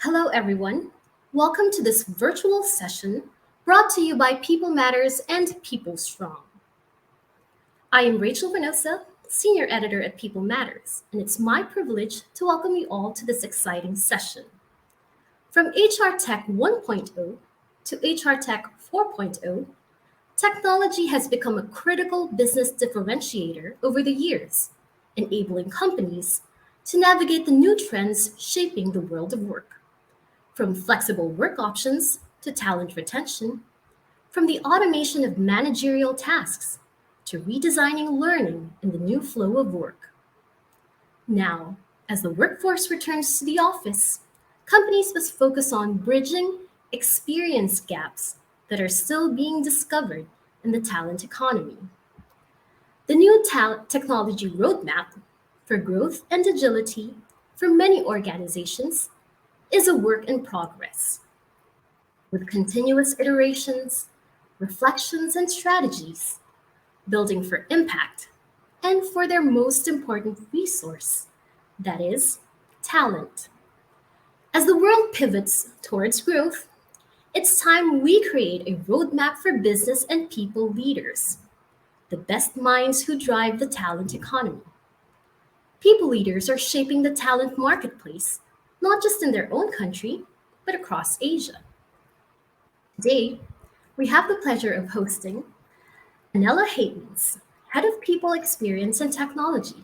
Hello, everyone. Welcome to this virtual session brought to you by People Matters and People Strong. I am Rachel Venosa, Senior Editor at People Matters, and it's my privilege to welcome you all to this exciting session. From HR Tech 1.0 to HR Tech 4.0, technology has become a critical business differentiator over the years, enabling companies to navigate the new trends shaping the world of work. From flexible work options to talent retention, from the automation of managerial tasks to redesigning learning in the new flow of work. Now, as the workforce returns to the office, companies must focus on bridging experience gaps that are still being discovered in the talent economy. The new technology roadmap for growth and agility for many organizations is a work in progress. With continuous iterations, reflections, and strategies, building for impact and for their most important resource, that is, talent. As the world pivots towards growth, it's time we create a roadmap for business and people leaders, the best minds who drive the talent economy. People leaders are shaping the talent marketplace, not just in their own country, but across Asia. Today, we have the pleasure of hosting Anela Haytens, Head of People Experience and Technology,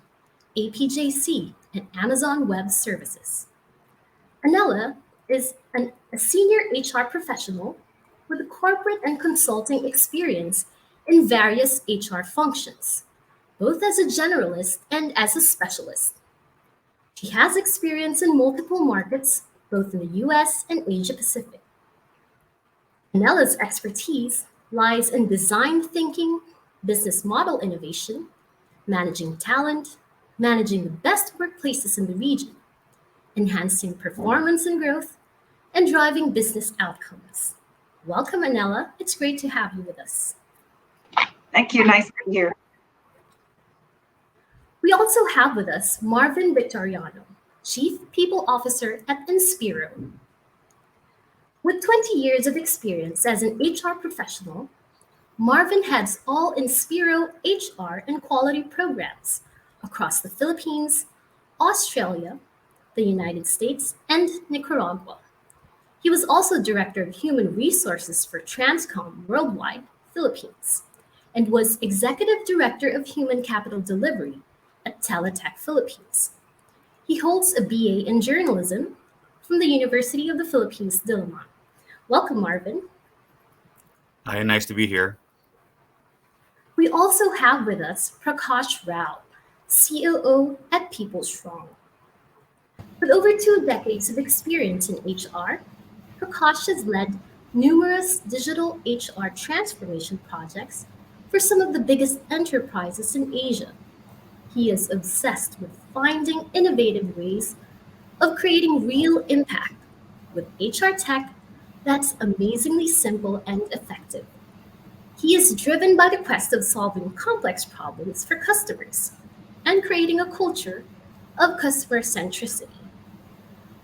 APJC at Amazon Web Services. Anela is a senior HR professional with a corporate and consulting experience in various HR functions, both as a generalist and as a specialist. She has experience in multiple markets, both in the US and Asia Pacific. Anela's expertise lies in design thinking, business model innovation, managing talent, managing the best workplaces in the region, enhancing performance and growth, and driving business outcomes. Welcome, Anela. It's great to have you with us. Thank you. Nice to be here. We also have with us Marvin Victoriano, Chief People Officer at Inspiro. With 20 years of experience as an HR professional, Marvin heads all Inspiro HR and quality programs across the Philippines, Australia, the United States, and Nicaragua. He was also Director of Human Resources for Transcom Worldwide, Philippines, and was Executive Director of Human Capital Delivery at Teletech Philippines. He holds a BA in Journalism from the University of the Philippines, Diliman. Welcome, Marvin. Hi, nice to be here. We also have with us Prakash Rao, COO at People Strong. With over 2 decades of experience in HR, Prakash has led numerous digital HR transformation projects for some of the biggest enterprises in Asia. He is obsessed with finding innovative ways of creating real impact with HR tech that's amazingly simple and effective. He is driven by the quest of solving complex problems for customers and creating a culture of customer centricity.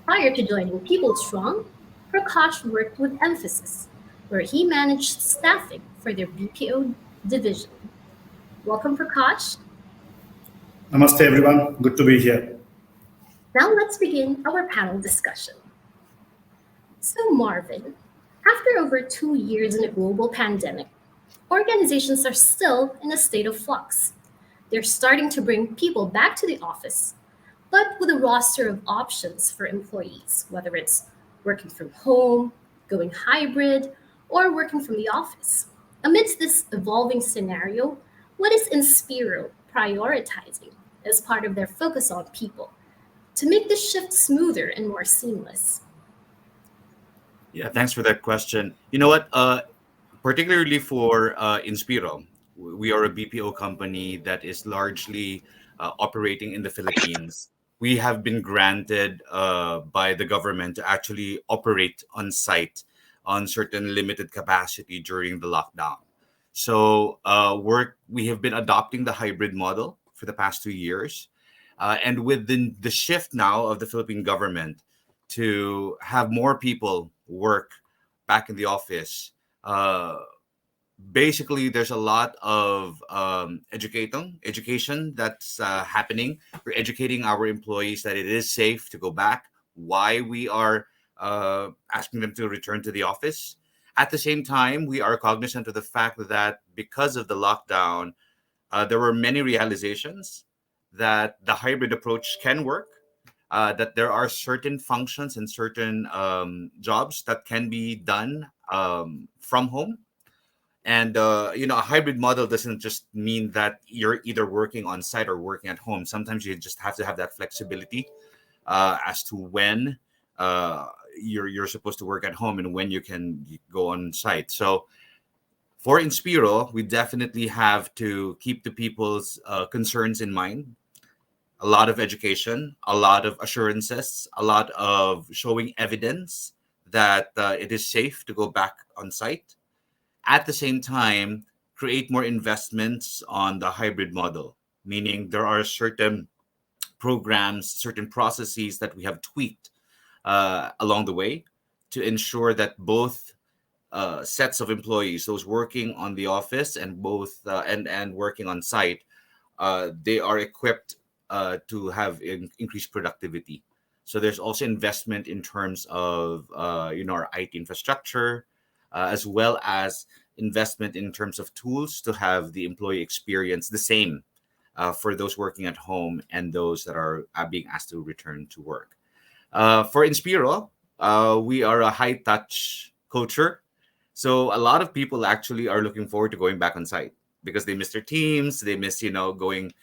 Prior to joining People Strong, Prakash worked with Emphasis, where he managed staffing for their BPO division. Welcome, Prakash. Namaste, everyone. Good to be here. Now let's begin our panel discussion. So, Marvin, after over 2 years in a global pandemic, organizations are still in a state of flux. They're starting to bring people back to the office, but with a roster of options for employees, whether it's working from home, going hybrid, or working from the office. Amidst this evolving scenario, what is Inspiro prioritizing as part of their focus on people to make this shift smoother and more seamless? Yeah, thanks for that question. You know what? Particularly for Inspiro, we are a BPO company that is largely operating in the Philippines. We have been granted by the government to actually operate on site on certain limited capacity during the lockdown. So we have been adopting the hybrid model for the past 2 years. And with the shift now of the Philippine government to have more people work back in the office. Basically, there's a lot of education that's happening. We're educating our employees that it is safe to go back, why we are asking them to return to the office. At the same time, we are cognizant of the fact that because of the lockdown, there were many realizations that the hybrid approach can work, that there are certain functions and certain jobs that can be done from home. And a hybrid model doesn't just mean that you're either working on site or working at home. Sometimes you just have to have that flexibility as to when uh, you're supposed to work at home and when you can go on site. So for Inspiro, we definitely have to keep the people's concerns in mind. A lot of education, a lot of assurances, a lot of showing evidence that it is safe to go back on site. At the same time, create more investments on the hybrid model, meaning there are certain programs, certain processes that we have tweaked along the way to ensure that both sets of employees, those working on the office and both and working on site, they are equipped to have increased productivity. So there's also investment in terms of our IT infrastructure, as well as investment in terms of tools to have the employee experience the same for those working at home and those that are being asked to return to work. For Inspiro, we are a high touch culture. So a lot of people actually are looking forward to going back on site because they miss their teams, they miss, going,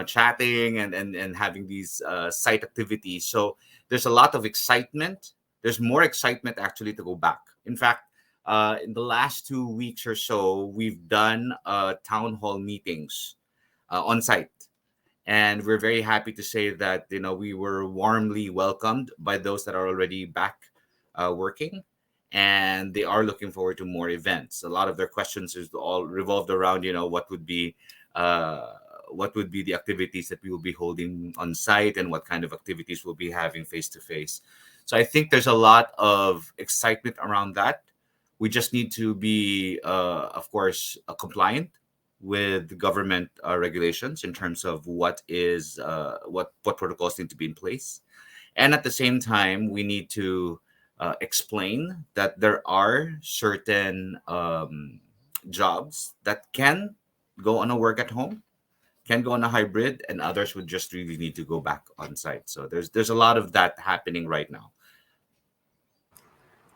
chatting and having these site activities. So there's a lot of excitement. There's more excitement actually to go back. In fact, in the last 2 weeks or so, we've done town hall meetings on site. And we're very happy to say that, we were warmly welcomed by those that are already back working. And they are looking forward to more events. A lot of their questions is all revolved around, what would be the activities that we will be holding on site and what kind of activities we'll be having face to face. So I think there's a lot of excitement around that. We just need to be, of course, compliant with the government regulations in terms of what protocols need to be in place, and at the same time, we need to explain that there are certain jobs that can go on a work at home, can go on a hybrid, and others would just really need to go back on site. So there's a lot of that happening right now.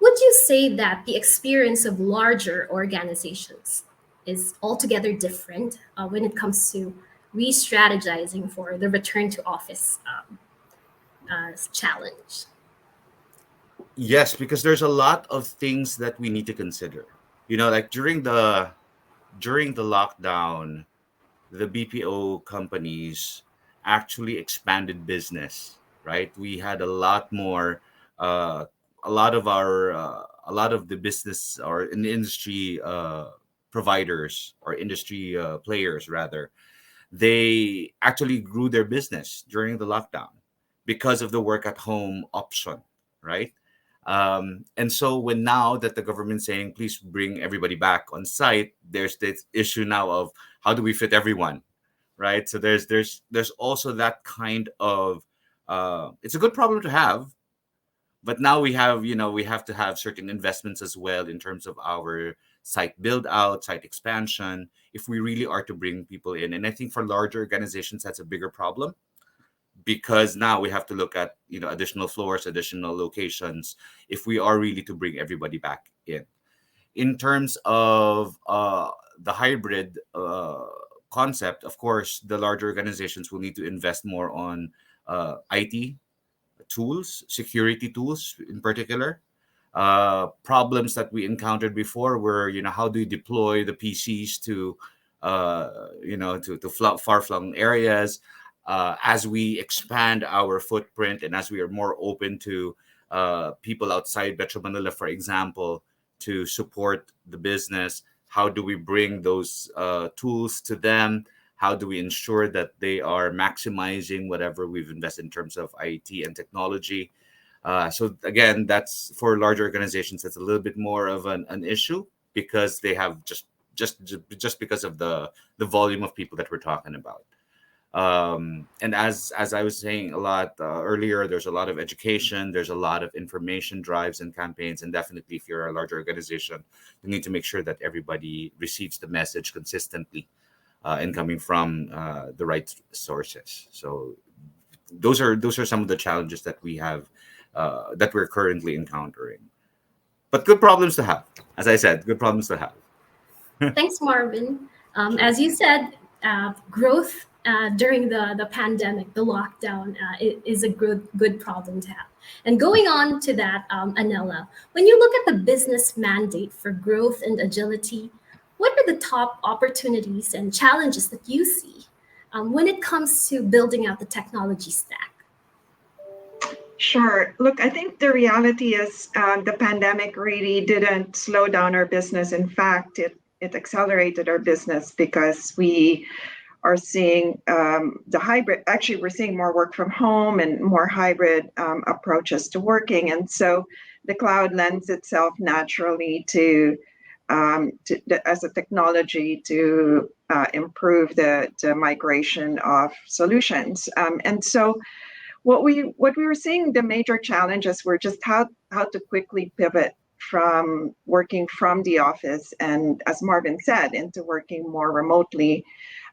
Would you say that the experience of larger organizations is altogether different when it comes to re strategizing for the return to office challenge? Yes, because there's a lot of things that we need to consider. Like during the lockdown, the BPO companies actually expanded business, right? We had uh, a lot of the business or in the industry providers or industry players rather, they actually grew their business during the lockdown because of the work at home option, right? And so when now that the government's saying please bring everybody back on site, there's this issue now of how do we fit everyone, right? So there's also that kind of it's a good problem to have, but now we have to have certain investments as well in terms of our site build out, site expansion, if we really are to bring people in. And I think for larger organizations that's a bigger problem because now we have to look at additional floors, additional locations, if we are really to bring everybody back in terms of the hybrid concept. Of course, the larger organizations will need to invest more on IT tools, security tools in particular. Problems that we encountered before were, how do you deploy the PCs to, far-flung areas? As we expand our footprint and as we are more open to people outside Metro Manila, for example, to support the business, how do we bring those tools to them? How do we ensure that they are maximizing whatever we've invested in terms of IT and technology? So again, that's for large organizations. That's a little bit more of an issue because they have just because of the volume of people that we're talking about. And as I was saying a lot earlier, there's a lot of education, there's a lot of information drives and campaigns, and definitely if you're a large organization, you need to make sure that everybody receives the message consistently and coming from the right sources. So those are some of the challenges that we have that we're currently encountering. But good problems to have. As I said, good problems to have. Thanks, Marvin. Sure. As you said, growth during the pandemic, the lockdown, is a good problem to have. And going on to that, Anela, when you look at the business mandate for growth and agility, what are the top opportunities and challenges that you see when it comes to building out the technology stack? Sure. Look, I think the reality is the pandemic really didn't slow down our business. In fact, it accelerated our business because we are seeing the hybrid. Actually, we're seeing more work from home and more hybrid approaches to working. And so the cloud lends itself naturally as a technology to improve the migration of solutions. And so what we were seeing, the major challenges were just how to quickly pivot from working from the office and, as Marvin said, into working more remotely,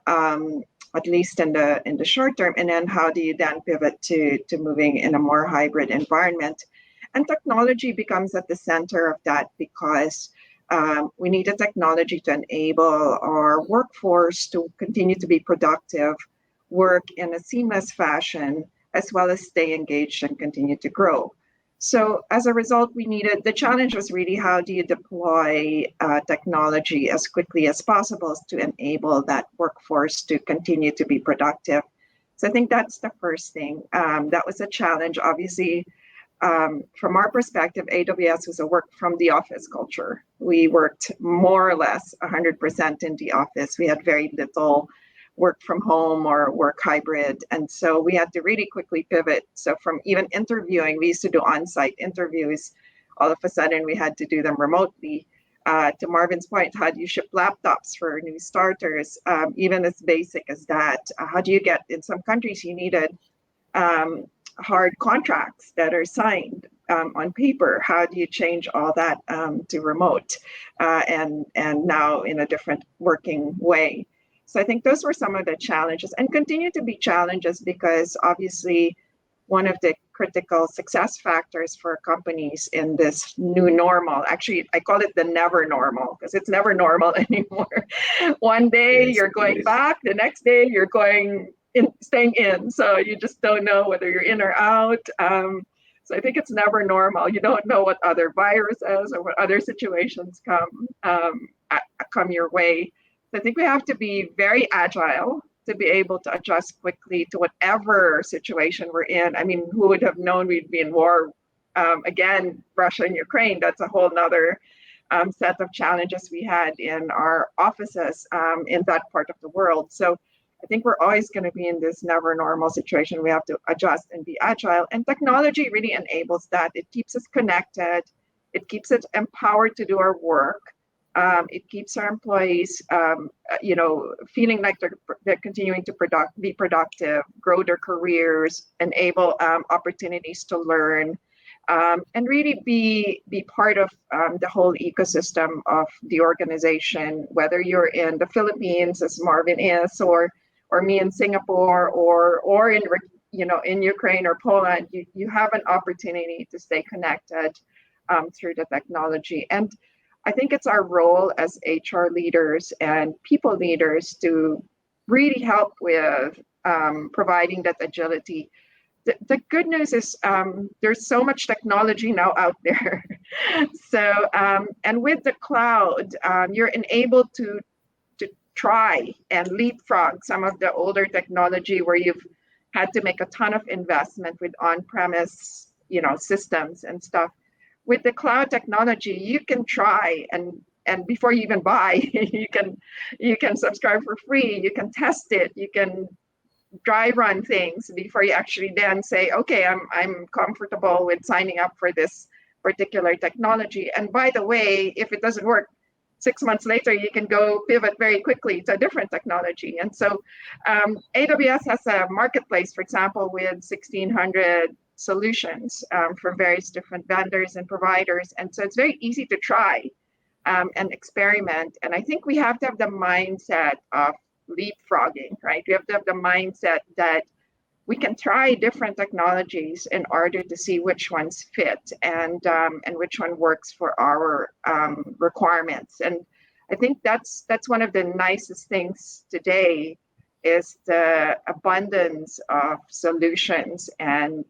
at least in the short term. And then how do you then pivot to moving in a more hybrid environment? And technology becomes at the center of that because we need a technology to enable our workforce to continue to be productive, work in a seamless fashion, as well as stay engaged and continue to grow. So as a result, the challenge was really how do you deploy technology as quickly as possible to enable that workforce to continue to be productive. So I think that's the first thing. That was a challenge. Obviously, from our perspective, AWS was a work from the office culture. We worked more or less 100% in the office. We had very little work from home or work hybrid. And so we had to really quickly pivot. So from even interviewing, we used to do on-site interviews. All of a sudden, we had to do them remotely. To Marvin's point, how do you ship laptops for new starters? Even as basic as that, how do you get, in some countries, you needed hard contracts that are signed on paper. How do you change all that to remote and now in a different working way? So I think those were some of the challenges and continue to be challenges because obviously one of the critical success factors for companies in this new normal, actually, I call it the never normal because it's never normal anymore. One day Yes, you're it going is. back, the next day you're staying in. So you just don't know whether you're in or out. So I think it's never normal. You don't know what other viruses or what other situations come your way. I think we have to be very agile to be able to adjust quickly to whatever situation we're in. I mean, who would have known we'd be in war again, Russia and Ukraine? That's a whole nother set of challenges we had in our offices in that part of the world. So I think we're always going to be in this never normal situation. We have to adjust and be agile. And technology really enables that. It keeps us connected. It keeps us empowered to do our work. It keeps our employees, feeling like they're continuing to be productive, grow their careers, enable opportunities to learn, and really be part of the whole ecosystem of the organization. Whether you're in the Philippines, as Marvin is, or me in Singapore, or in Ukraine or Poland, you have an opportunity to stay connected through the technology. And I think it's our role as HR leaders and people leaders to really help with providing that agility. The good news is there's so much technology now out there. So, and with the cloud, you're enabled to try and leapfrog some of the older technology where you've had to make a ton of investment with on-premise, systems and stuff. With the cloud technology, you can try and before you even buy, you can subscribe for free. You can test it. You can dry run things before you actually then say, okay, I'm comfortable with signing up for this particular technology. And by the way, if it doesn't work, 6 months later, you can go pivot very quickly to a different technology. And so AWS has a marketplace, for example, with 1,600 solutions for various different vendors and providers. And so it's very easy to try and experiment. And I think we have to have the mindset of leapfrogging, right? We have to have the mindset that we can try different technologies in order to see which ones fit and which one works for our requirements. And I think that's one of the nicest things today is the abundance of solutions and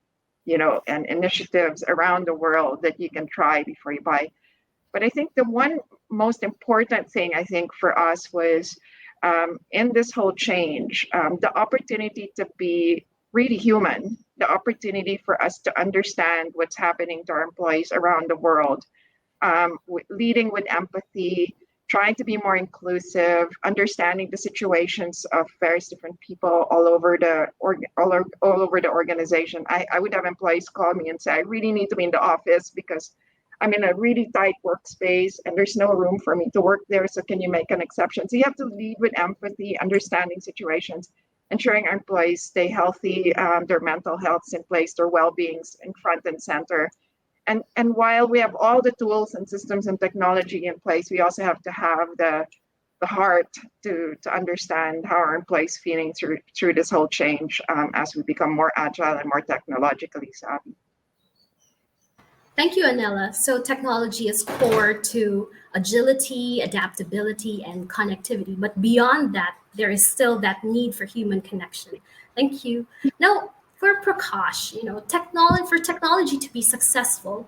and initiatives around the world that you can try before you buy. But I think the one most important thing I think for us was in this whole change, the opportunity to be really human, the opportunity for us to understand what's happening to our employees around the world, leading with empathy, trying to be more inclusive, understanding the situations of various different people all over the organization. I would have employees call me and say, I really need to be in the office because I'm in a really tight workspace and there's no room for me to work there. So can you make an exception? So you have to lead with empathy, understanding situations, ensuring our employees stay healthy, their mental health's in place, their well-being's in front and center. And while we have all the tools and systems and technology in place, we also have to have the heart to understand how our employees feeling through this whole change as we become more agile and more technologically savvy. Thank you, Anela. So technology is core to agility, adaptability, and connectivity. But beyond that, there is still that need for human connection. Thank you. Now, for Prakash, for technology to be successful,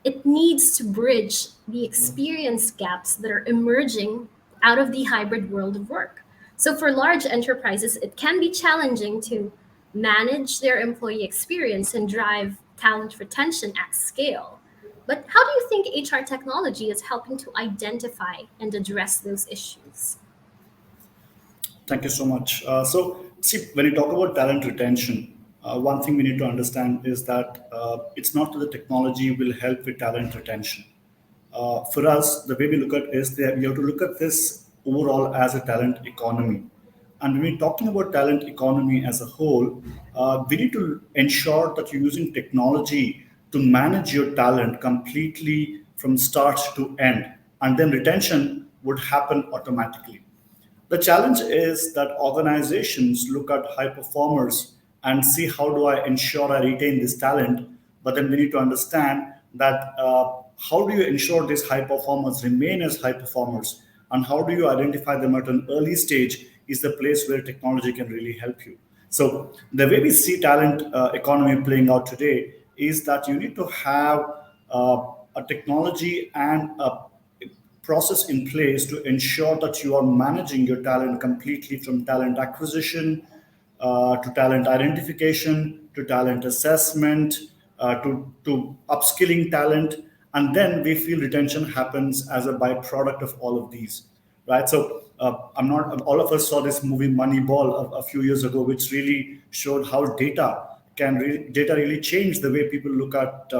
it needs to bridge the experience gaps that are emerging out of the hybrid world of work. So for large enterprises, it can be challenging to manage their employee experience and drive talent retention at scale. But how do you think HR technology is helping to identify and address those issues? Thank you so much. See, when you talk about talent retention, one thing we need to understand is that it's not that the technology will help with talent retention. For us, the way we look at it is that we have to look at this overall as a talent economy. And when we're talking about talent economy as a whole, we need to ensure that you're using technology to manage your talent completely from start to end. And then retention would happen automatically. The challenge is that organizations look at high performers and see how do I ensure I retain this talent. But then we need to understand that how do you ensure these high performers remain as high performers, and how do you identify them at an early stage is the place where technology can really help you. So the way we see talent economy playing out today is that you need to have a technology and a process in place to ensure that you are managing your talent completely from talent acquisition to talent identification to talent assessment to upskilling talent. And then we feel retention happens as a byproduct of all of these, right? So I'm not, all of us saw this movie Moneyball a few years ago, which really showed how data really changed the way people look at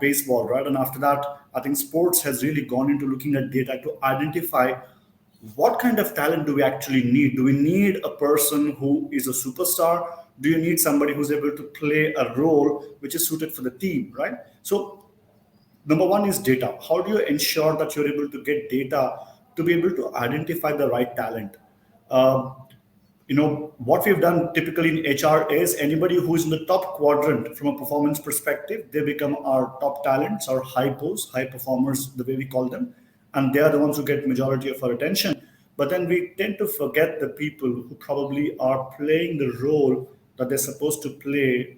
baseball, right? And after that, I think sports has really gone into looking at data to identify what kind of talent do we actually need. Do we need a person who is a superstar? Do you need somebody who's able to play a role which is suited for the team, right? So number one is data. How do you ensure that you're able to get data to be able to identify the right talent? What we've done typically in HR is anybody who is in the top quadrant from a performance perspective, they become our top talents, our high performers, the way we call them, and they are the ones who get majority of our attention. But then we tend to forget the people who probably are playing the role that they're supposed to play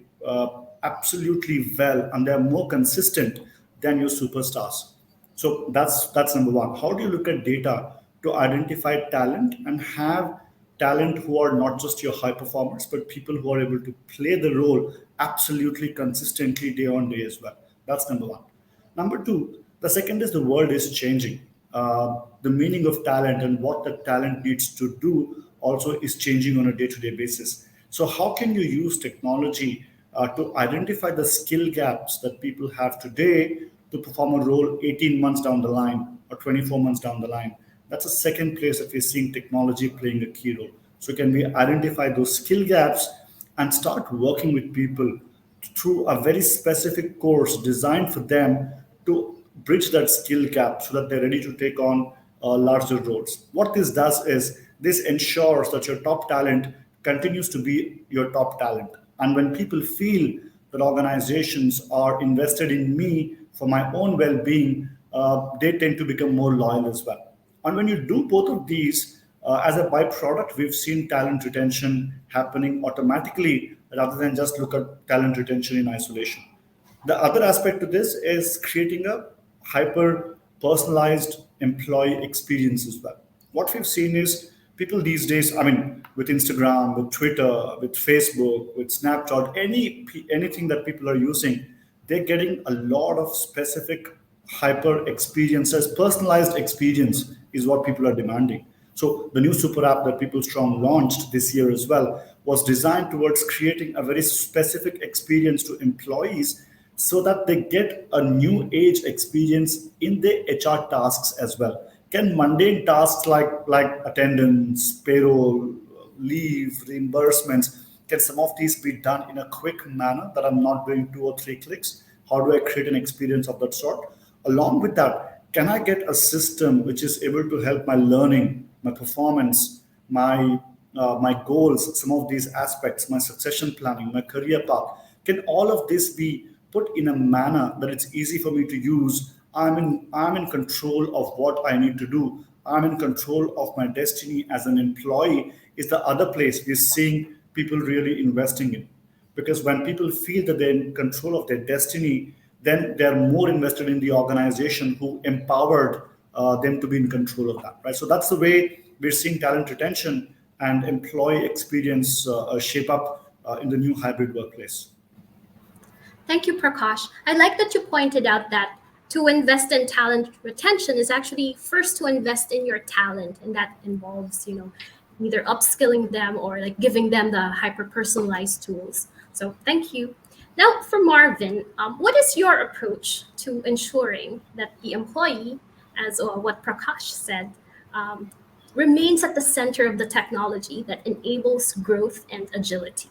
absolutely well, and they're more consistent than your superstars. So that's number one. How do you look at data to identify talent and have talent who are not just your high performers, but people who are able to play the role absolutely consistently day on day as well? That's number one. Number two, the second is the world is changing. The meaning of talent and what the talent needs to do also is changing on a day-to-day basis. So how can you use technology to identify the skill gaps that people have today to perform a role 18 months down the line or 24 months down the line? That's the second place that we're seeing technology playing a key role. So can we identify those skill gaps and start working with people through a very specific course designed for them to bridge that skill gap so that they're ready to take on larger roles. What this does is this ensures that your top talent continues to be your top talent. And when people feel that organizations are invested in me for my own well being, they tend to become more loyal as well. And when you do both of these, as a byproduct, we've seen talent retention happening automatically rather than just look at talent retention in isolation. The other aspect to this is creating a hyper personalized employee experience as well. What we've seen is people these days, I mean, with Instagram, with Twitter, with Facebook, with Snapchat, anything that people are using, they're getting a lot of specific hyper experiences. Personalized experience is what people are demanding. So the new super app that People Strong launched this year as well was designed towards creating a very specific experience to employees so that they get a new age experience in their HR tasks as well. Can mundane tasks like attendance, payroll, leave, reimbursements, can some of these be done in a quick manner that I'm not doing 2 or 3 clicks? How do I create an experience of that sort? Along with that, can I get a system which is able to help my learning, my performance, my goals, some of these aspects, my succession planning, my career path? Can all of this be put in a manner that it's easy for me to use? I'm in control of what I need to do. I'm in control of my destiny as an employee. Is the other place we're seeing people really investing in. Because when people feel that they're in control of their destiny, then they're more invested in the organization who empowered them to be in control of that, right? So that's the way we're seeing talent retention and employee experience shape up in the new hybrid workplace. Thank you, Prakash. I like that you pointed out that to invest in talent retention is actually first to invest in your talent, and that involves, either upskilling them or like giving them the hyper personalized tools. So thank you. Now, for Marvin, what is your approach to ensuring that the employee, as what Prakash said, um, remains at the center of the technology that enables growth and agility?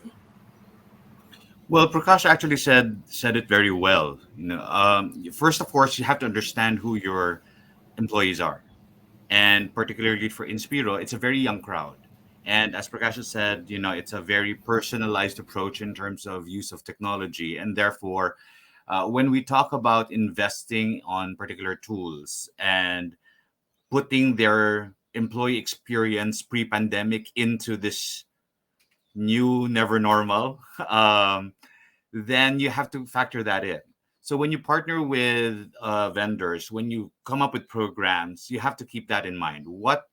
Well, Prakash actually said it very well. First, of course, you have to understand who your employees are, and particularly for Inspiro, it's a very young crowd. And as Prakash has said, it's a very personalized approach in terms of use of technology, and therefore, when we talk about investing on particular tools and putting their employee experience pre-pandemic into this new never normal, then you have to factor that in. So when you partner with vendors, when you come up with programs, you have to keep that in mind. What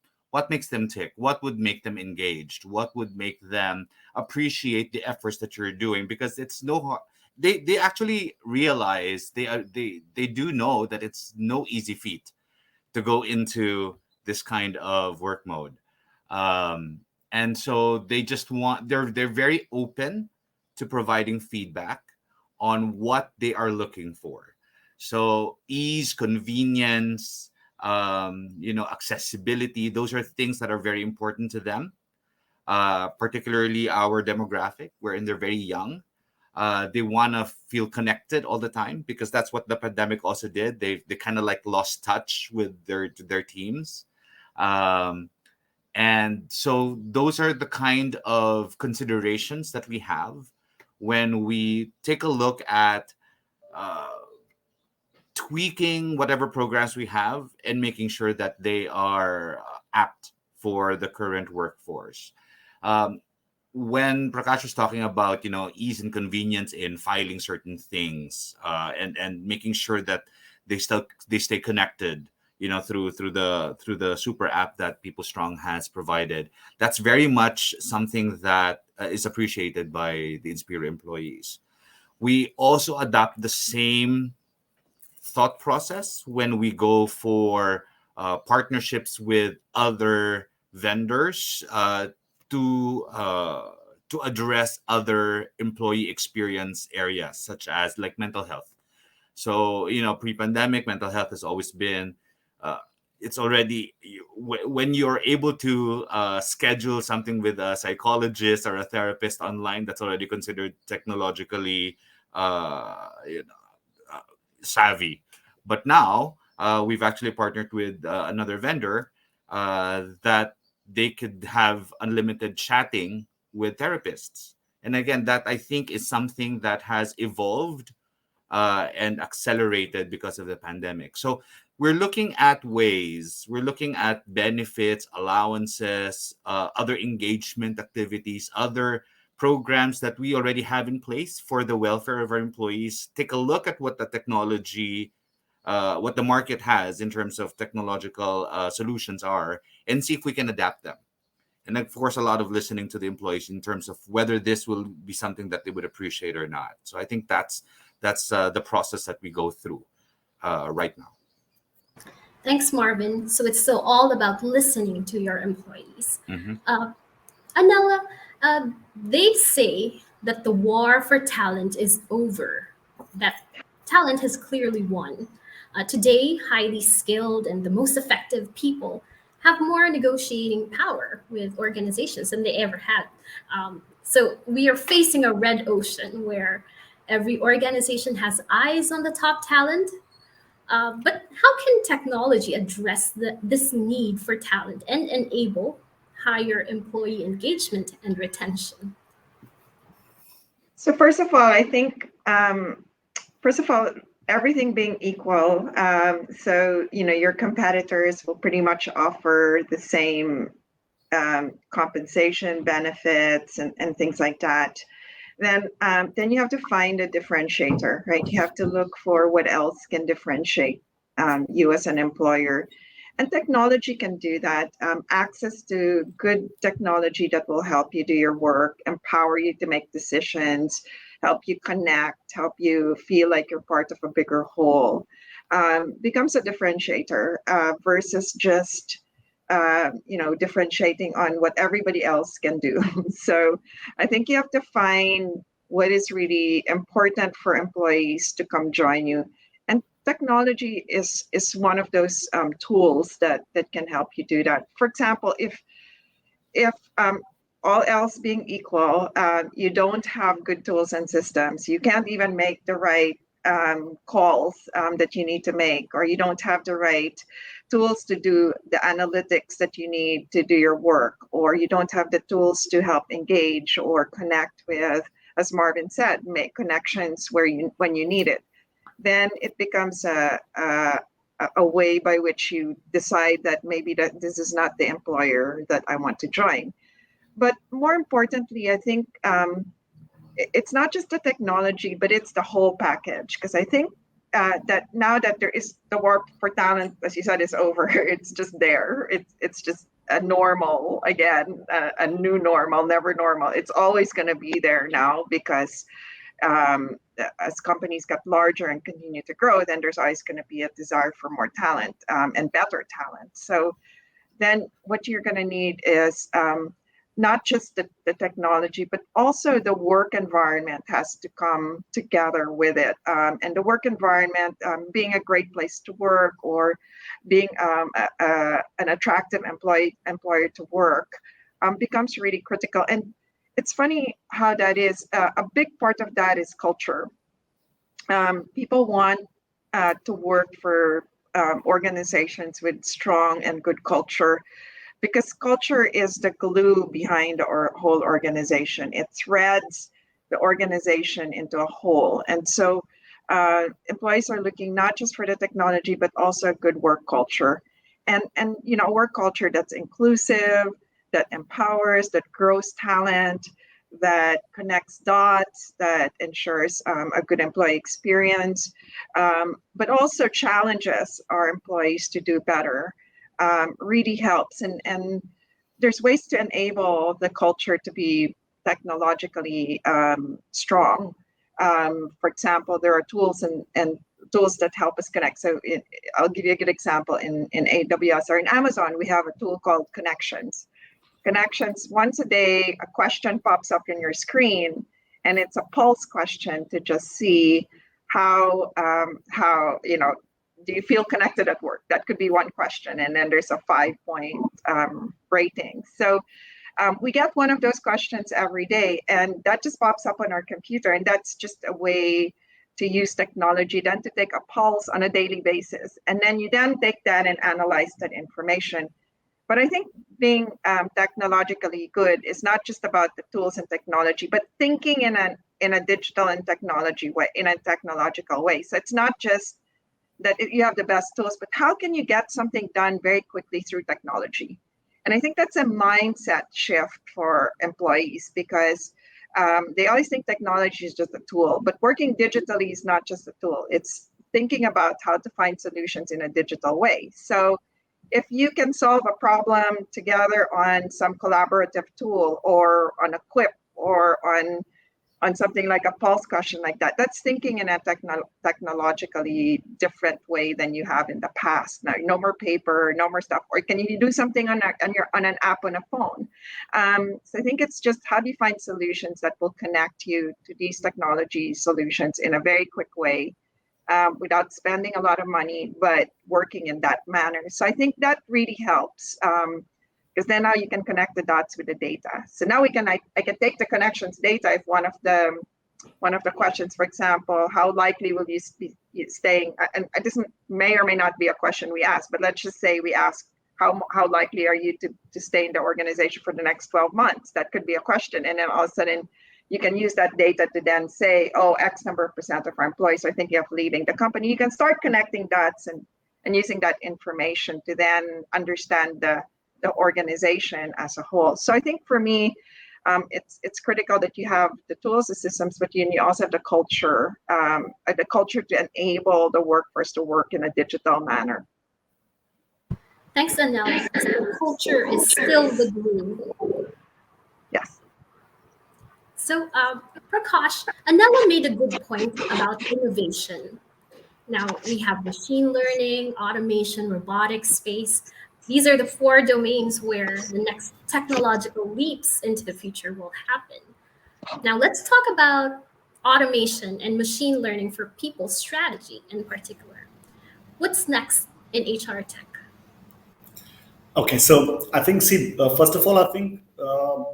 makes them tick? What would make them engaged? What would make them appreciate the efforts that you're doing? Because it's no hard. They actually realize they do know that it's no easy feat to go into this kind of work mode. Um, and so they just they're very open to providing feedback on what they are looking for. So ease, convenience, accessibility, those are things that are very important to them, particularly our demographic, wherein they're very young. They want to feel connected all the time because that's what the pandemic also did. They kind of like lost touch with their teams. Um, and so those are the kind of considerations that we have when we take a look at uh, tweaking whatever programs we have and making sure that they are apt for the current workforce. Um, when Prakash was talking about ease and convenience in filing certain things and making sure that they stay connected through the super app that People Strong has provided, that's very much something that is appreciated by the Inspiro employees. We also adopt the same thought process when we go for partnerships with other vendors to to address other employee experience areas, such as like mental health. So, pre-pandemic, mental health has always been, uh, it's already, when you're able to schedule something with a psychologist or a therapist online, that's already considered technologically you know, savvy. But now we've actually partnered with another vendor that they could have unlimited chatting with therapists. And again, that I think is something that has evolved and accelerated because of the pandemic. So we're looking at benefits, allowances, other engagement activities, other programs that we already have in place for the welfare of our employees. Take a look at what the technology, what the market has in terms of technological solutions are, and see if we can adapt them. And of course, a lot of listening to the employees in terms of whether this will be something that they would appreciate or not. So I think that's the process that we go through right now. Thanks, Marvin. So it's still all about listening to your employees. Hmm. Uh, Anela, they say that the war for talent is over, that talent has clearly won. Today, highly skilled and the most effective people have more negotiating power with organizations than they ever had. So we are facing a red ocean where every organization has eyes on the top talent. But how can technology address this need for talent and enable higher employee engagement and retention? So first of all, I think first of all, everything being equal, so your competitors will pretty much offer the same compensation benefits and things like that. Then you have to find a differentiator, right? You have to look for what else can differentiate you as an employer. And technology can do that. Access to good technology that will help you do your work, empower you to make decisions, help you connect, help you feel like you're part of a bigger whole, becomes a differentiator versus just differentiating on what everybody else can do. So I think you have to find what is really important for employees to come join you. And technology is one of those tools that can help you do that. For example, if all else being equal, you don't have good tools and systems, you can't even make the right calls that you need to make, or you don't have the right tools to do the analytics that you need to do your work, or you don't have the tools to help engage or connect with, as Marvin said, make connections when you need it, then it becomes a way by which you decide that maybe that this is not the employer that I want to join. But more importantly, I think it's not just the technology, but it's the whole package. Because I think that now that there is the war for talent, as you said, is over. It's just there. It's just a normal again, a new normal, never normal. It's always going to be there now because as companies get larger and continue to grow, then there's always going to be a desire for more talent and better talent. So then what you're going to need is not just the technology, but also the work environment has to come together with it. And the work environment being a great place to work, or being an attractive employer to work becomes really critical. And it's funny how that is. A big part of that is culture. People want to work for organizations with strong and good culture, because culture is the glue behind our whole organization. It threads the organization into a whole. And so employees are looking not just for the technology, but also a good work culture. And work culture that's inclusive, that empowers, that grows talent, that connects dots, that ensures a good employee experience, but also challenges our employees to do better, really helps. And there's ways to enable the culture to be technologically strong. For example, there are tools and tools that help us connect. So I'll give you a good example. In AWS or in Amazon, we have a tool called Connections. connections. Once a day, a question pops up in your screen, and it's a pulse question to just see how do you feel connected at work? That could be one question, and then there's a 5 point rating. So we get one of those questions every day, and that just pops up on our computer, and that's just a way to use technology then to take a pulse on a daily basis, and then you then take that and analyze that information. But I think being technologically good is not just about the tools and technology, but thinking in a digital and technology way, in a technological way. So it's not just that you have the best tools, but how can you get something done very quickly through technology? And I think that's a mindset shift for employees, because they always think technology is just a tool, but working digitally is not just a tool. It's thinking about how to find solutions in a digital way. So if you can solve a problem together on some collaborative tool, or on a quip, or on something like a pulse question like that, that's thinking in a technologically different way than you have in the past. Now, no more paper, no more stuff. Or can you do something on an app on a phone? So I think it's just, how do you find solutions that will connect you to these technology solutions in a very quick way, without spending a lot of money, but working in that manner. So I think that really helps. Because then now you can connect the dots with the data. So now I can take the connections data. If one of the questions, for example, how likely will you be staying? And this may or may not be a question we ask, but let's just say we ask, how likely are you to stay in the organization for the next 12 months? That could be a question. And then all of a sudden, you can use that data to then say, oh, X number of percent of our employees are thinking of leaving the company. You can start connecting dots and using that information to then understand the organization as a whole. So I think for me, it's critical that you have the tools, the systems, but you also have the culture to enable the workforce to work in a digital manner. Thanks, Anel. So culture is still the glue. Yes. So, Prakash, Anela made a good point about innovation. Now we have machine learning, automation, robotics, space. These are the four domains where the next technological leaps into the future will happen. Now let's talk about automation and machine learning for people strategy in particular. What's next in HR tech? Okay, so I think, first of all, I think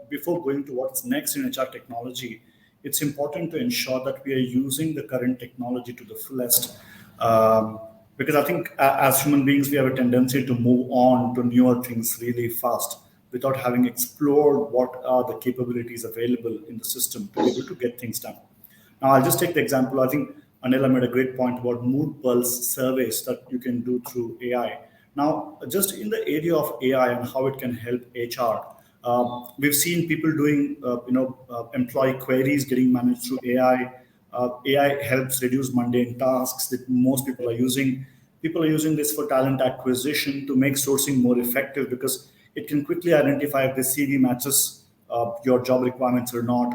before going to what's next in HR technology, it's important to ensure that we are using the current technology to the fullest. Because I think as human beings, we have a tendency to move on to newer things really fast without having explored what are the capabilities available in the system to be able to get things done. Now, I'll just take the example. I think Anela made a great point about mood pulse surveys that you can do through AI. Now, just in the area of AI and how it can help HR, we've seen people doing, employee queries getting managed through AI. AI helps reduce mundane tasks that most people are using. People are using this for talent acquisition to make sourcing more effective, because it can quickly identify if the CV matches your job requirements or not.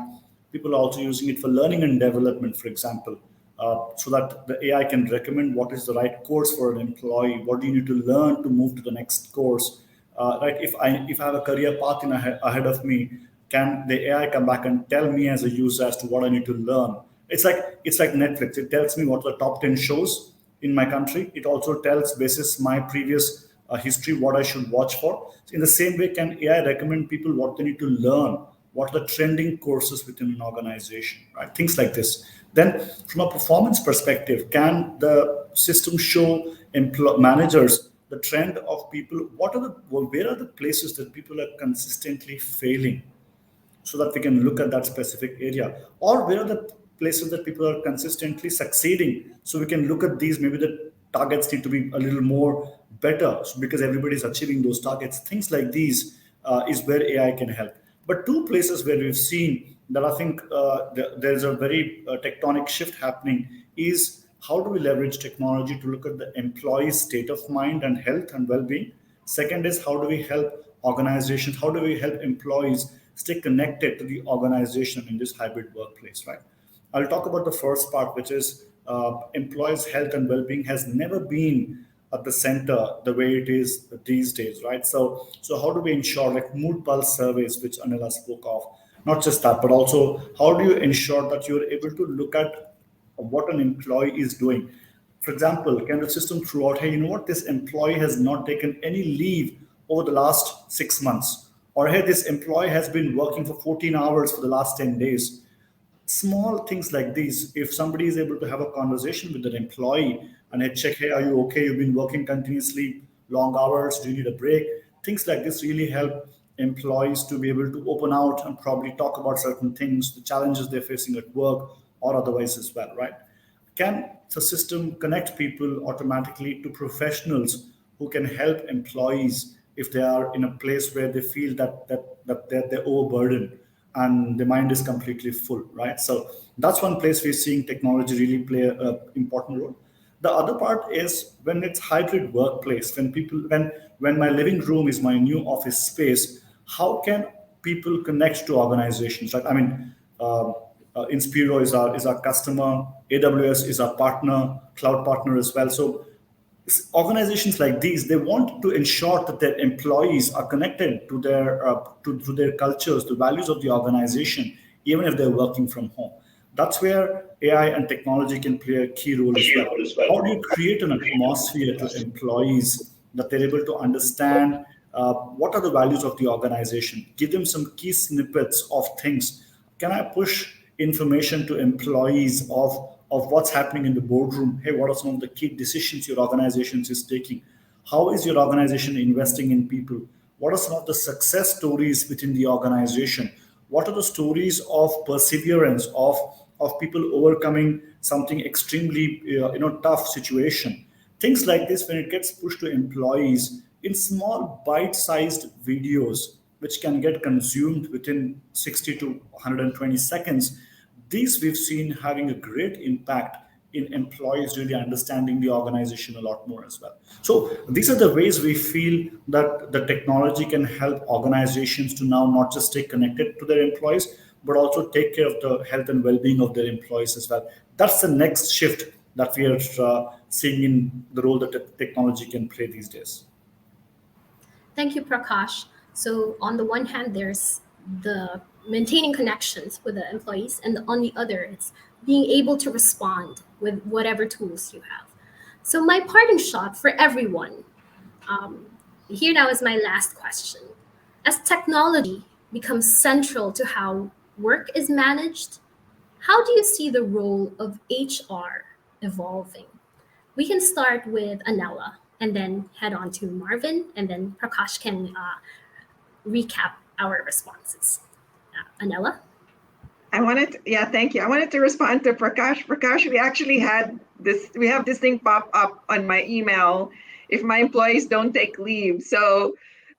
People are also using it for learning and development, for example, so that the AI can recommend what is the right course for an employee. What do you need to learn to move to the next course? Right? If I have a career path ahead of me, can the AI come back and tell me as a user as to what I need to learn? It's like Netflix. It tells me what the top 10 shows in my country. It also tells, basis my previous history, what I should watch for. So in the same way, can AI recommend people what they need to learn? What are the trending courses within an organization, right? Things like this. Then, from a performance perspective, can the system show managers the trend of people? Where are the places that people are consistently failing, so that we can look at that specific area? Or where are the places that people are consistently succeeding, so we can look at these? Maybe the targets need to be a little more better, because everybody's achieving those targets. Things like these is where AI can help. But two places where we've seen that I think there's a very tectonic shift happening is, how do we leverage technology to look at the employee's state of mind and health and well-being? Second is, how do we help organizations, how do we help employees stay connected to the organization in this hybrid workplace, right? I'll talk about the first part, which is employees' health and well-being has never been at the center the way it is these days, right? So how do we ensure, like mood pulse surveys, which Anila spoke of, not just that, but also how do you ensure that you're able to look at what an employee is doing? For example, can the system throw out, hey, you know what, this employee has not taken any leave over the last 6 months, or hey, this employee has been working for 14 hours for the last 10 days. Small things like these, if somebody is able to have a conversation with an employee and I check, hey, are you okay, you've been working continuously long hours, do you need a break? Things like this really help employees to be able to open out and probably talk about certain things, the challenges they're facing at work or otherwise as well, right? Can the system connect people automatically to professionals who can help employees if they are in a place where they feel that they're overburdened and the mind is completely full, right? So that's one place we're seeing technology really play an important role. The other part is when it's hybrid workplace, when people, when my living room is my new office space, how can people connect to organizations, right? I mean, Inspiro is our customer, AWS is our partner, cloud partner as well. So organizations like these, they want to ensure that their employees are connected to their to their cultures, the values of the organization, even if they're working from home. That's where AI and technology can play a key role as well. How do you create an atmosphere to employees that they're able to understand what are the values of the organization, give them some key snippets of things? Can I push information to employees of what's happening in the boardroom? Hey, what are some of the key decisions your organization is taking? How is your organization investing in people? What are some of the success stories within the organization? What are the stories of perseverance of people overcoming something extremely tough situation? Things like this, when it gets pushed to employees in small bite-sized videos which can get consumed within 60 to 120 seconds, these we've seen having a great impact in employees really understanding the organization a lot more as well. So these are the ways we feel that the technology can help organizations to now not just stay connected to their employees, but also take care of the health and well-being of their employees as well. That's the next shift that we are seeing in the role that technology can play these days. Thank you, Prakash. So, on the one hand, there's the maintaining connections with the employees, and on the other, it's being able to respond with whatever tools you have. So, my parting shot for everyone um, here now is my last question. As technology becomes central to how work is managed, how do you see the role of HR evolving? We can start with Anela and then head on to Marvin, and then Prakash can recap our responses. Anela? Yeah, thank you. I wanted to respond to Prakash. Prakash, we have this thing pop up on my email if my employees don't take leave. So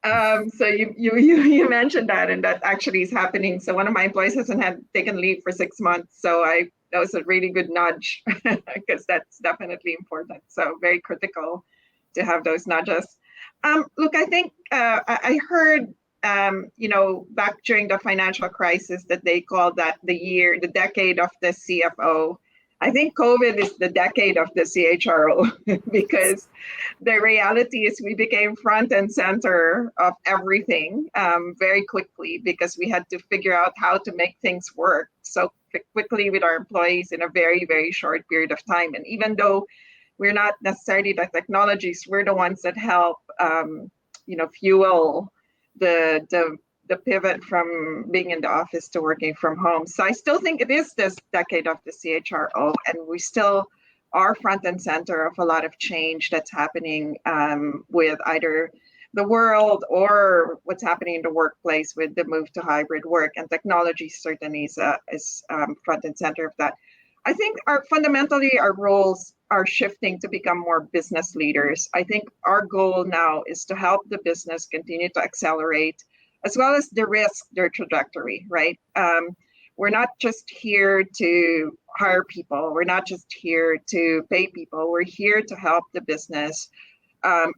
you mentioned that, and that actually is happening. So one of my employees hasn't had taken leave for 6 months. So that was a really good nudge because that's definitely important. So very critical to have those nudges. Look, I think I heard back during the financial crisis that they called that the decade of the CFO. I think COVID is the decade of the CHRO because the reality is we became front and center of everything very quickly because we had to figure out how to make things work so quickly with our employees in a very, very short period of time. And even though we're not necessarily the technologies, we're the ones that help, fuel the pivot from being in the office to working from home. So I still think it is this decade of the CHRO, and we still are front and center of a lot of change that's happening with either the world or what's happening in the workplace with the move to hybrid work. And technology certainly is front and center of that. I think fundamentally our roles are shifting to become more business leaders. I think our goal now is to help the business continue to accelerate, as well as de-risk their trajectory, right? We're not just here to hire people. We're not just here to pay people. We're here to help the business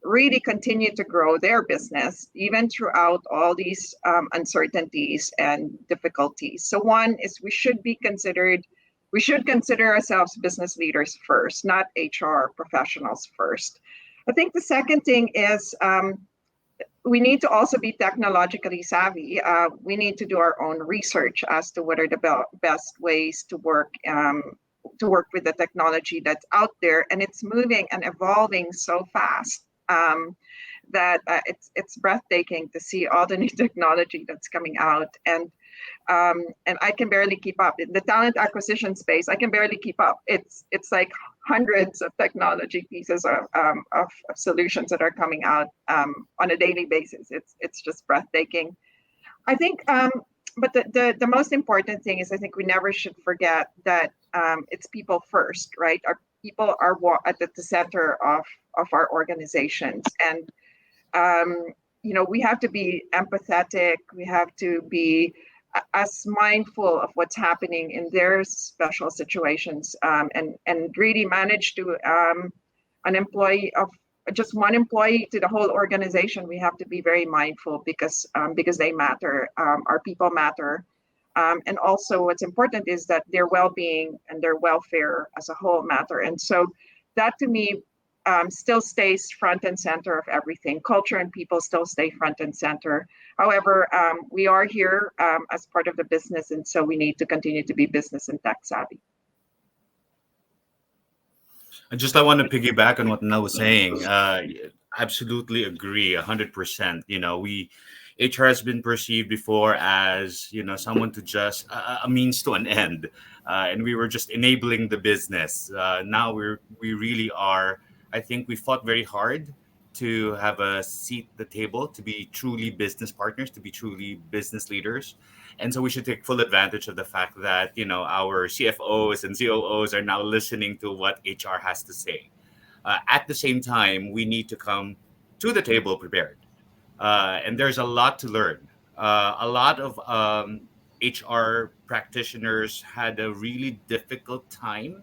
really continue to grow their business, even throughout all these uncertainties and difficulties. So one is we should consider ourselves business leaders first, not HR professionals first. I think the second thing is we need to also be technologically savvy. We need to do our own research as to what are the best ways to work with the technology that's out there, and it's moving and evolving so fast that it's breathtaking to see all the new technology that's coming out, and I can barely keep up. In the talent acquisition space, I can barely keep up. It's like hundreds of technology pieces of solutions that are coming out on a daily basis. It's just breathtaking. I think, but the most important thing is I think we never should forget that it's people first, right? Our people are at the center of our organizations, and we have to be empathetic. We have to be as mindful of what's happening in their special situations, and really manage to an employee of just one employee to the whole organization. We have to be very mindful because they matter. Our people matter. And also what's important is that their well-being and their welfare as a whole matter. And so that to me still stays front and center of everything. Culture and people still stay front and center. However, we are here as part of the business, and so we need to continue to be business and tech savvy. I want to piggyback on what Na was saying. Absolutely agree, 100%. We HR has been perceived before as someone to just a means to an end, and we were just enabling the business. Now we really are. I think we fought very hard to have a seat at the table, to be truly business partners, to be truly business leaders. And so we should take full advantage of the fact that, our CFOs and COOs are now listening to what HR has to say. At the same time, we need to come to the table prepared. And there's a lot to learn. A lot of HR practitioners had a really difficult time.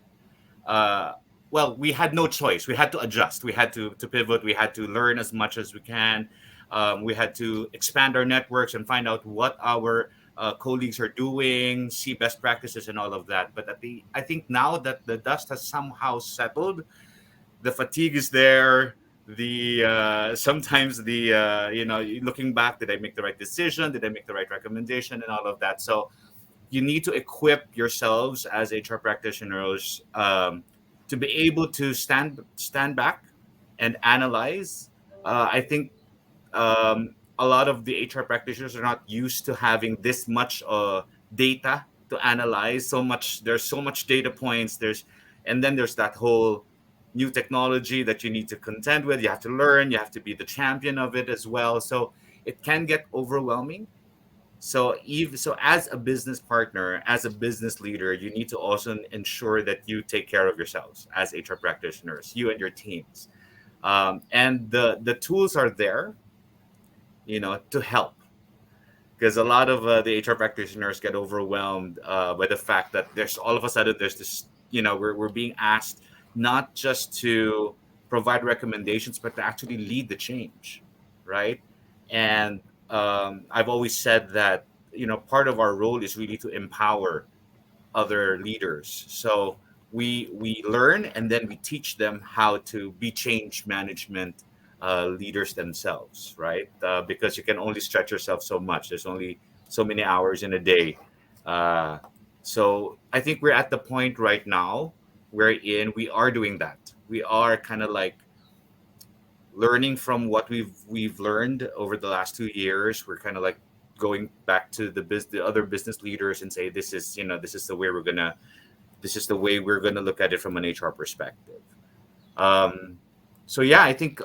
Well, we had no choice. We had to adjust. We had to pivot. We had to learn as much as we can. We had to expand our networks and find out what our colleagues are doing, see best practices and all of that. But I think now that the dust has somehow settled, the fatigue is there. Sometimes looking back, did I make the right decision? Did I make the right recommendation and all of that? So you need to equip yourselves as HR practitioners to be able to stand back and analyze. I think a lot of the HR practitioners are not used to having this much data to analyze. There's so much data points. And then there's that whole new technology that you need to contend with. You have to learn. You have to be the champion of it as well. So it can get overwhelming. So as a business partner, as a business leader, you need to also ensure that you take care of yourselves as HR practitioners, you and your teams. And the tools are there, to help. Because a lot of the HR practitioners get overwhelmed by the fact that there's all of a sudden there's this, we're being asked not just to provide recommendations, but to actually lead the change, right? And I've always said that part of our role is really to empower other leaders. So we learn and then we teach them how to be change management leaders themselves, right? Because you can only stretch yourself so much. There's only so many hours in a day. So I think we're at the point right now wherein we are doing that. We are kind of like learning from what we've learned over the last 2 years. We're kind of like going back to the other business leaders and say this is the way we're gonna look at it from an HR perspective. So yeah, I think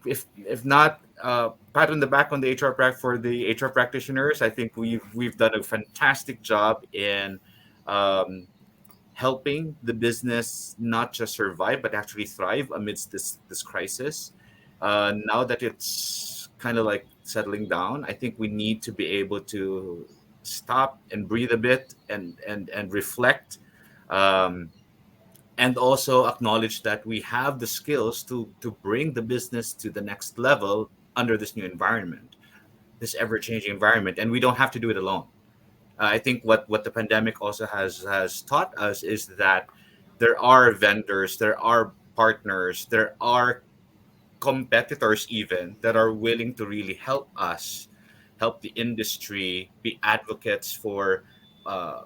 if not pat on the back on the for the HR practitioners, I think we've done a fantastic job in helping the business not just survive but actually thrive amidst this crisis. Now that it's kind of like settling down, I think we need to be able to stop and breathe a bit and reflect, and also acknowledge that we have the skills to bring the business to the next level under this new environment, this ever-changing environment, and we don't have to do it alone. I think what the pandemic also has taught us is that there are vendors, there are partners, there are competitors even that are willing to really help us, help the industry, be advocates for uh,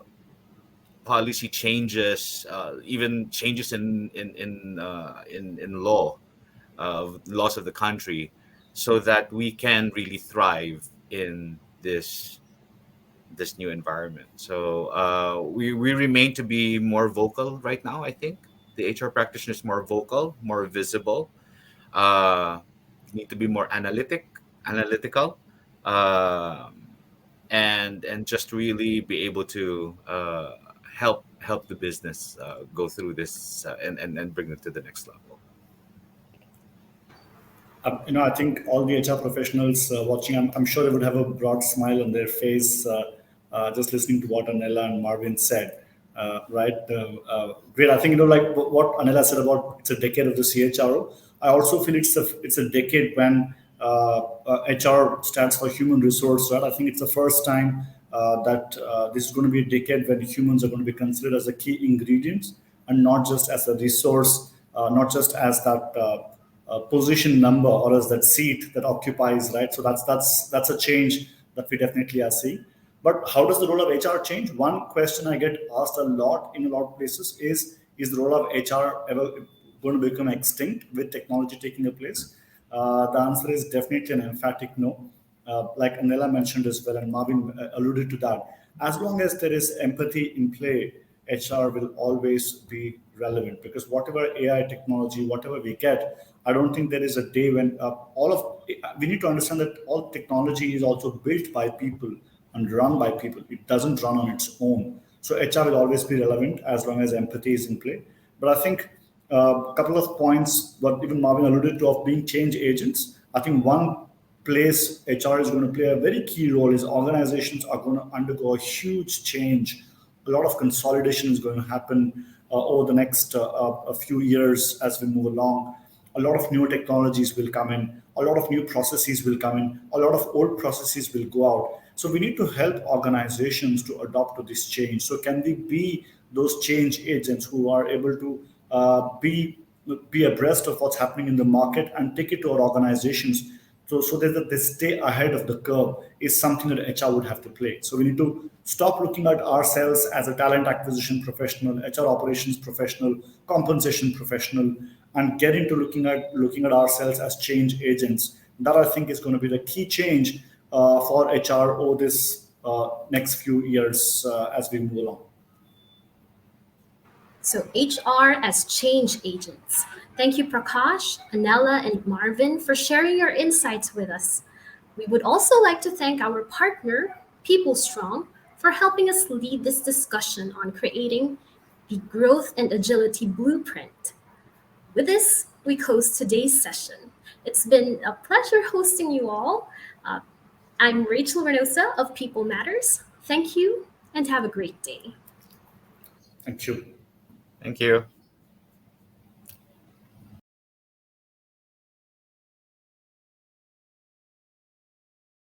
policy changes, even changes in law, laws of the country, so that we can really thrive in this new environment. So we remain to be more vocal right now. I think the HR practitioner is more vocal, more visible. Uh, need to be more analytical, um, and just really be able to help the business go through this and bring it to the next level. I think all the HR professionals watching, I'm sure they would have a broad smile on their face just listening to what Anela and Marvin said. Right? Great. I think like what Anela said about it's a decade of the CHRO. I also feel it's a decade when HR stands for human resource. Right? I think it's the first time that this is going to be a decade when humans are going to be considered as a key ingredients and not just as a resource, not just as that. Position number or as that seat that occupies, right? So that's a change that we definitely are seeing. But how does the role of HR change? One question I get asked a lot in a lot of places is the role of HR ever going to become extinct with technology taking a place? The answer is definitely an emphatic no. Like Anela mentioned as well, and Marvin alluded to that. As long as there is empathy in play, HR will always be relevant because whatever AI technology, whatever we get, I don't think there is a day when we need to understand that all technology is also built by people and run by people. It doesn't run on its own. So HR will always be relevant as long as empathy is in play. But I think a couple of points, what even Marvin alluded to, of being change agents. I think one place HR is going to play a very key role is organizations are going to undergo a huge change. A lot of consolidation is going to happen over the next a few years as we move along. A lot of new technologies will come in. A lot of new processes will come in. A lot of old processes will go out. So we need to help organizations to adopt to this change. So can we be those change agents who are able to be abreast of what's happening in the market and take it to our organizations so that they stay ahead of the curve is something that HR would have to play. So we need to stop looking at ourselves as a talent acquisition professional, HR operations professional, compensation professional, and get into looking at ourselves as change agents. That I think is going to be the key change for HR over this next few years as we move along. So, HR as change agents. Thank you, Prakash, Anela, and Marvin, for sharing your insights with us. We would also like to thank our partner, People Strong, for helping us lead this discussion on creating the growth and agility blueprint. With this, we close today's session. It's been a pleasure hosting you all. Uh, I'm Rachel Reynosa of People Matters. Thank you and have a great day. Thank you. Thank you.